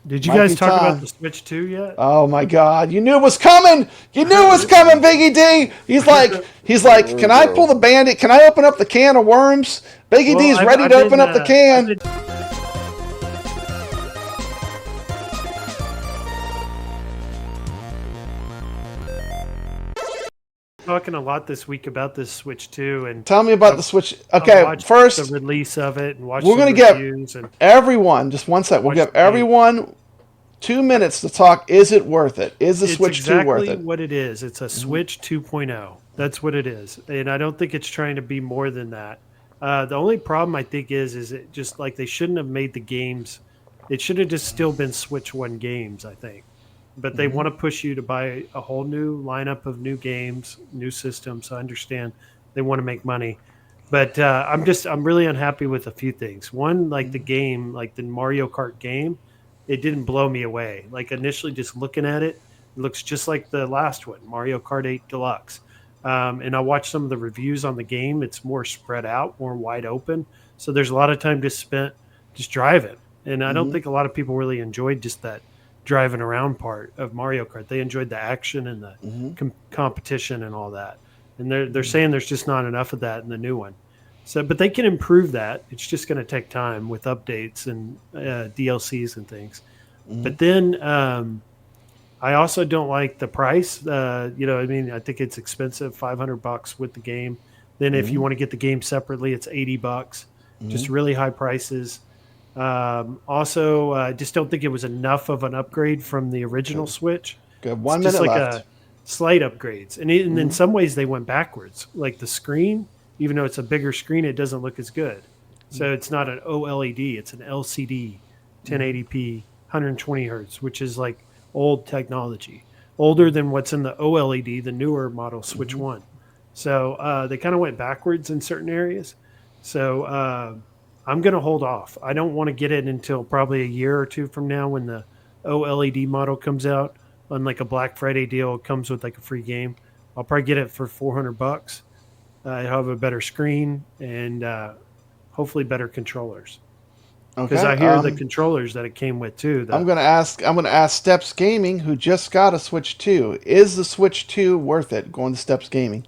Did you Might guys be talk about the time. Switch 2 yet? Oh my God! You knew it was coming. You knew it was coming, Biggie D. He's like, can I pull Bro. the bandit? Can I open up the can of worms? Biggie Well, D's ready to open up the I've can. been talking a lot this week about this Switch 2, and Tell me about I've, the Switch. I've Okay, watched the first release of it and watched we're some gonna give reviews and everyone just one sec. We'll watched give the game. everyone 2 minutes to talk. Is it worth it? Is the It's Switch 2 worth exactly it? what it is. It's a Switch 2.0. That's what it is, and I don't think it's trying to be more than that. The only problem I think is it just like they shouldn't have made the games. It should have just still been Switch One games, I think. But they Mm-hmm. want to push you to buy a whole new lineup of new games, new systems. I understand they want to make money, but I'm really unhappy with a few things. One, like the game, like the Mario Kart game, it didn't blow me away. Like initially, just looking at it, it looks just like the last one, Mario Kart 8 Deluxe. And I watched some of the reviews on the game. It's more spread out, more wide open. So there's a lot of time just spent just driving. And I don't Mm-hmm. think a lot of people really enjoyed just that driving around part of Mario Kart. They enjoyed the action and the Mm-hmm. competition and all that. And they're saying there's just not enough of that in the new one. So, but they can improve that. It's just going to take time with updates and DLCs and things. Mm-hmm. But then I also don't like the price. I mean, I think it's expensive, $500 with the game. Then if you Mm-hmm. want to get the game separately, it's $80. Mm-hmm. Just really high prices. Also, I just don't think it was enough of an upgrade from the original Good. Switch. Good. It's One just minute like left. a slight upgrades, and in Mm-hmm. some ways they went backwards. Like the screen, even though it's a bigger screen, it doesn't look as good. So it's not an OLED; it's an LCD, Mm-hmm. 1080p, 120 hertz, which is like old technology, older than what's in the OLED, the newer model Switch Mm-hmm. One. So they kind of went backwards in certain areas. So I'm going to hold off. I don't want to get it until probably a year or two from now when the OLED model comes out on like a Black Friday deal. It comes with like a free game. I'll probably get it for $400. I have a better screen and hopefully better controllers because Okay. I hear the controllers that it came with too. I'm gonna ask. I'm gonna ask Steps Gaming, who just got a Switch 2. Is the Switch 2 worth it? Going to Steps Gaming.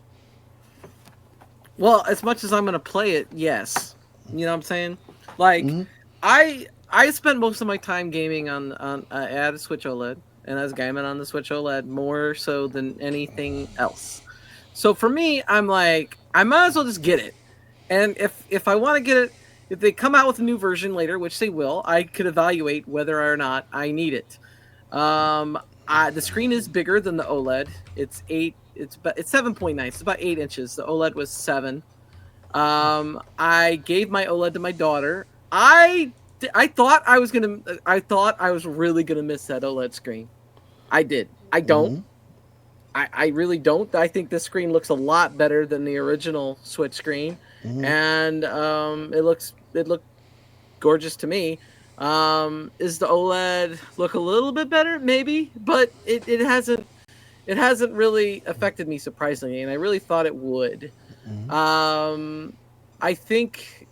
Well, as much as I'm gonna play it, yes. You know what I'm saying? Like, Mm-hmm. I spent most of my time gaming on I had a Switch OLED, and I was gaming on the Switch OLED more so than anything else. So for me, I'm like, I might as well just get it. And if I want to get it, if they come out with a new version later, which they will, I could evaluate whether or not I need it. Um, the screen is bigger than the OLED. It's eight. It's 7.9. It's about 8 inches. The OLED was 7. I gave my OLED to my daughter. I thought I was gonna. I thought I was really gonna miss that OLED screen. I did. I don't. Mm-hmm. I really don't. I think this screen looks a lot better than the original Switch screen, Mm-hmm. and it looked gorgeous to me. Is the OLED look a little bit better? Maybe, but it hasn't really affected me surprisingly, and I really thought it would. Mm-hmm. Um, I think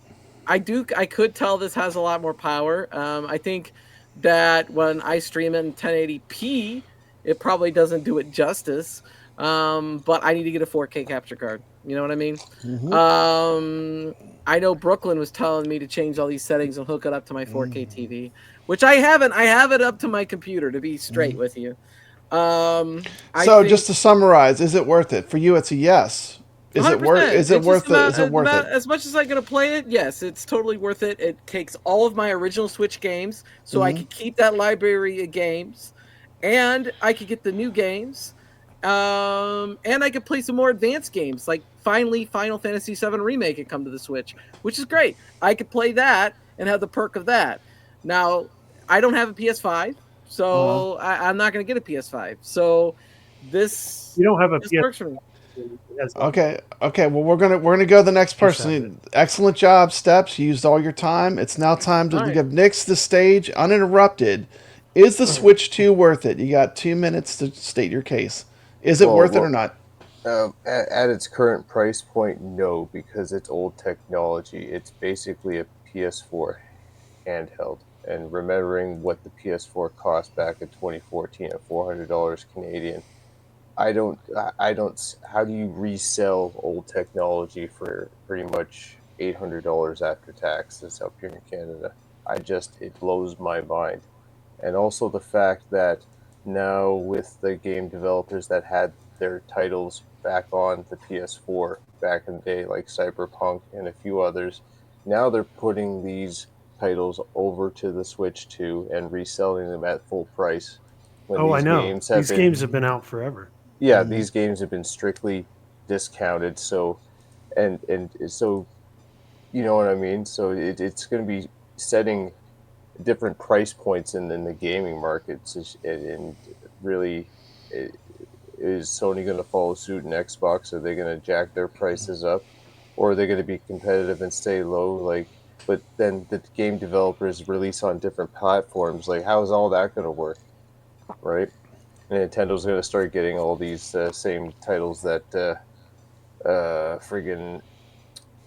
I could tell this has a lot more power. I think that when I stream it in 1080p, it probably doesn't do it justice. But I need to get a 4K capture card. You know what I mean? Mm-hmm. I know Brooklyn was telling me to change all these settings and hook it up to my 4K TV, which I haven't. I have it up to my computer to be straight Mm-hmm. with you. I So just think to summarize, is it worth it for you? It's a yes. Is it worth? 100%. Is it It's just worth it? Is it worth it? as much as I'm gonna play it. Yes, it's totally worth it. It takes all of my original Switch games, so I Mm-hmm. could keep that library of games, and I could get the new games, and I could play some more advanced games. Like finally, Final Fantasy VII Remake had come to the Switch, which is great. I could play that and have the perk of that. Now, I don't have a PS5, Uh-huh. so I'm not gonna get a PS5. So this You don't have a this PS. works for me. It has a Okay. Okay. Well, we're gonna go to the next use of it. person. Excellent job, Steps. You used all your time. It's now time to All right. give Nix the stage uninterrupted. Is the Switch 2 worth it? You got 2 minutes to state your case. Is it Well, worth it or well, not? at its current price point, no, because it's old technology. It's basically a PS4 handheld and remembering what the PS4 cost back in 2014 at $400 Canadian, I don't. How do you resell old technology for pretty much $800 after taxes up here in Canada? It blows my mind. And also the fact that now with the game developers that had their titles back on the PS4 back in the day, like Cyberpunk and a few others, now they're putting these titles over to the Switch 2 and reselling them at full price when Oh, I these know. games have These been, games have been out forever. yeah, these games have been strictly discounted. So and so you know what I mean. So it's going to be setting different price points in the gaming markets, and really, is Sony going to follow suit in Xbox? Are they going to jack their prices up, or are they going to be competitive and stay low? Like, but then the game developers release on different platforms. Like, how is all that going to work, right? And Nintendo's going to start getting all these same titles that friggin'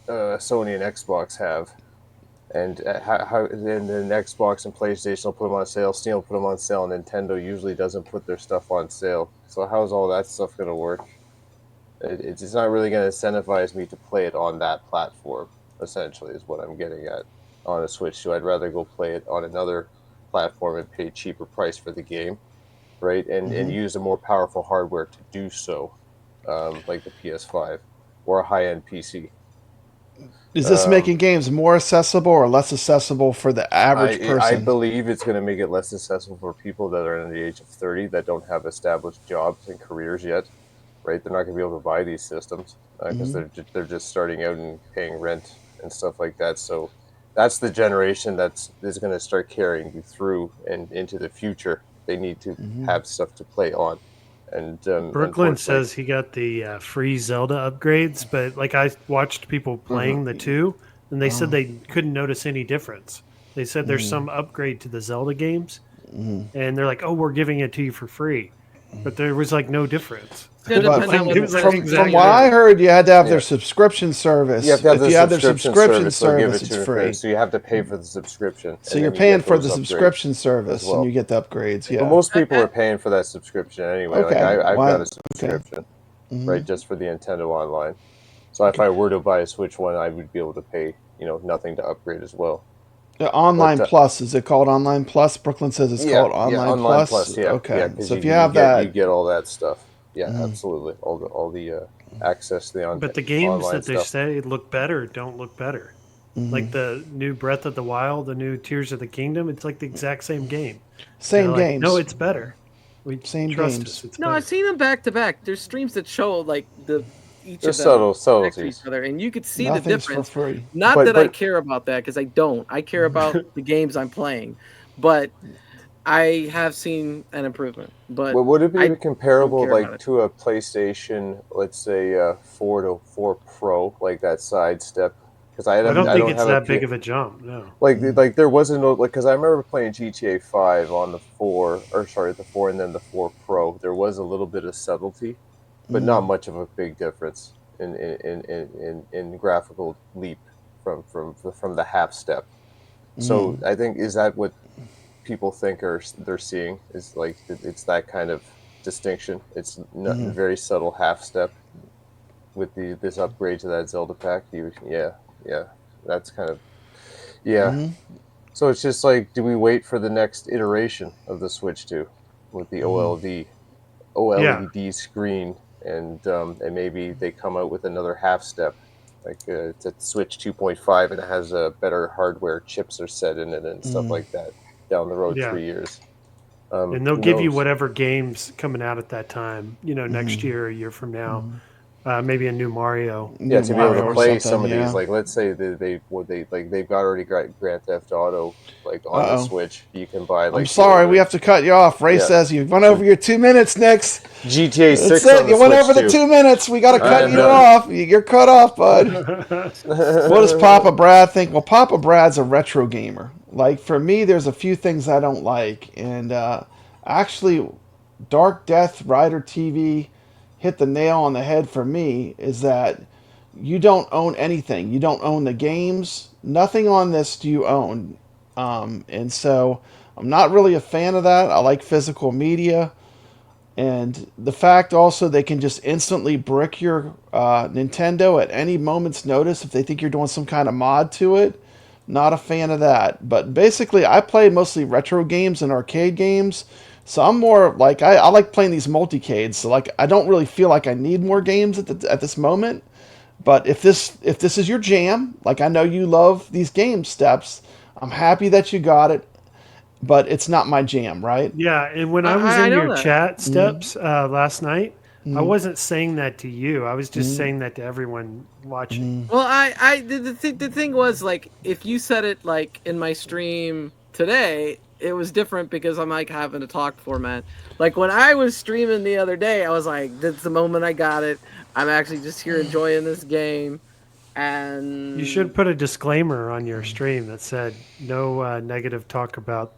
Sony and Xbox have. And and then Xbox and PlayStation will put them on sale, Steam will put them on sale, and Nintendo usually doesn't put their stuff on sale. So how's all that stuff going to work? It's not really going to incentivize me to play it on that platform, essentially, is what I'm getting at on a Switch. So I'd rather go play it on another platform and pay a cheaper price for the game, right? And use a more powerful hardware to do so, like the PS5 or a high-end PC. Is this making games more accessible or less accessible for the average person? I believe it's going to make it less accessible for people that are under the age of 30 that don't have established jobs and careers yet, right? They're not going to be able to buy these systems because they're just starting out and paying rent and stuff like that. So that's the generation that's going to start carrying you through and into the future. They need to have stuff to play on. And Brooklyn says he got the free Zelda upgrades, but like I watched people playing the 2, and they said they couldn't notice any difference. They said there's some upgrade to the Zelda games, and they're like, "Oh, we're giving it to you for free," but there was like no difference. Good But depending on it was like what- from what I heard, you had to have their subscription service. You have to have if you have their subscription they'll give service, it to it's you free. So you have to pay for the subscription. So and you're then you paying get for those the upgrades subscription service, as well. and you get the upgrades. Yeah. But most people are paying for that subscription anyway. Okay. Like I've Why- got a subscription, right, just for the Nintendo Online. So if I were to buy a Switch One, I would be able to pay, nothing to upgrade as well. Online Plus, is it called Online Plus? Brooklyn says it's called Online Plus. Yeah, Okay. yeah, So if you have that, you get all that stuff. Yeah, absolutely. All the access to the online. But the games that they stuff. say look better don't look better. Like the new Breath of the Wild, the new Tears of the Kingdom, it's like the exact same game. same They're like, games. no, it's better. We Same trust games. us. It's No, better. I've seen them back to back. There's streams that show like each There's of them next to subtleties. each other, and you could see Nothing's the difference. for free. Not But- that I but- care about that because I don't. I care about the games I'm playing, but I have seen an improvement. But Well, would it be I comparable, don't care about like, it. to a PlayStation, let's say 4 to 4 Pro, like that sidestep? Because I don't think it's have that big of a jump. No. Like there wasn't no, like, because I remember playing GTA 5 on the 4, or sorry, the 4 and then the 4 Pro. There was a little bit of subtlety, but not much of a big difference in graphical leap from the half step. So I think, is that what people think they're seeing, is like it's that kind of distinction? It's not a very subtle half step with this upgrade to that Zelda pack. Yeah, that's kind of So it's just like, do we wait for the next iteration of the Switch 2 with the OLED screen, and maybe they come out with another half step, like it's a Switch 2.5 and it has better hardware, chips are set in it and stuff like that down the road, 3 years. And they'll Who give you knows? whatever games coming out at that time. Next year, a year from now, maybe a new Mario. Yeah, to be Mario able to or play something, some of yeah. these, like, let's say they've got already got Grand Theft Auto, like, on the Switch. You can buy, like, I'm sorry, we have to cut you off. Ray Yeah. says you went over your 2 minutes, Nix. GTA 6 That's on it. the You went Switch over the too. 2 minutes. We got to cut I'm you done. off. You're cut off, bud. What does Papa Brad think? Well, Papa Brad's a retro gamer. Like, for me, there's a few things I don't like. And actually, Dark Death Rider TV hit the nail on the head for me, is that you don't own anything. You don't own the games. Nothing on this do you own. And so I'm not really a fan of that. I like physical media. And the fact also they can just instantly brick your Nintendo at any moment's notice if they think you're doing some kind of mod to it. Not a fan of that. But basically, I play mostly retro games and arcade games. So I'm more like I like playing these multicades. So like I don't really feel like I need more games at this moment. But if this is your jam, like I know you love these game steps, I'm happy that you got it. But it's not my jam, right? Yeah, and when I was I in know your that. chat steps last night, I Mm-hmm. wasn't saying that to you. I was just Mm-hmm. saying that to everyone watching. Well, the thing was like if you said it like in my stream today, it was different because I'm like having a talk format. Like when I was streaming the other day, I was like, "That's the moment I got it. I'm actually just here enjoying this game." You should And put a disclaimer on your stream that said no negative talk about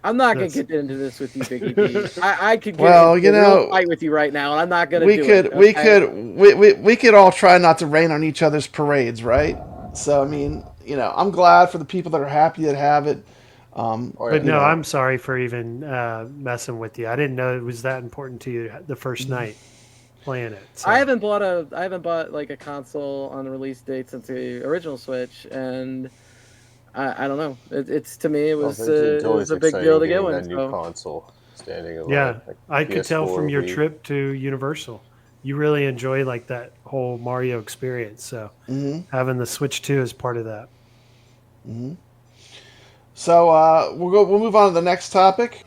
I'm not gonna this. get into this with you, BiggyD. I could get Well, into a real fight with you right now, and I'm not gonna we do it. could Okay? we could all try not to rain on each other's parades, right? So I mean, I'm glad for the people that are happy that have it. Oh But yeah. no, I'm sorry for even messing with you. I didn't know it was that important to you the first night playing it. So. I haven't bought like a console on the release date since the original Switch, and I don't know. It's to me it Well, was it's it always was a big exciting deal to get getting one. that new So console standing in Yeah, line, like I could tell from PS4, your Wii. trip to Universal, you really enjoy like that whole Mario experience. So Mm-hmm. having the Switch 2 is part of that. Mm-hmm. So we'll move on to the next topic.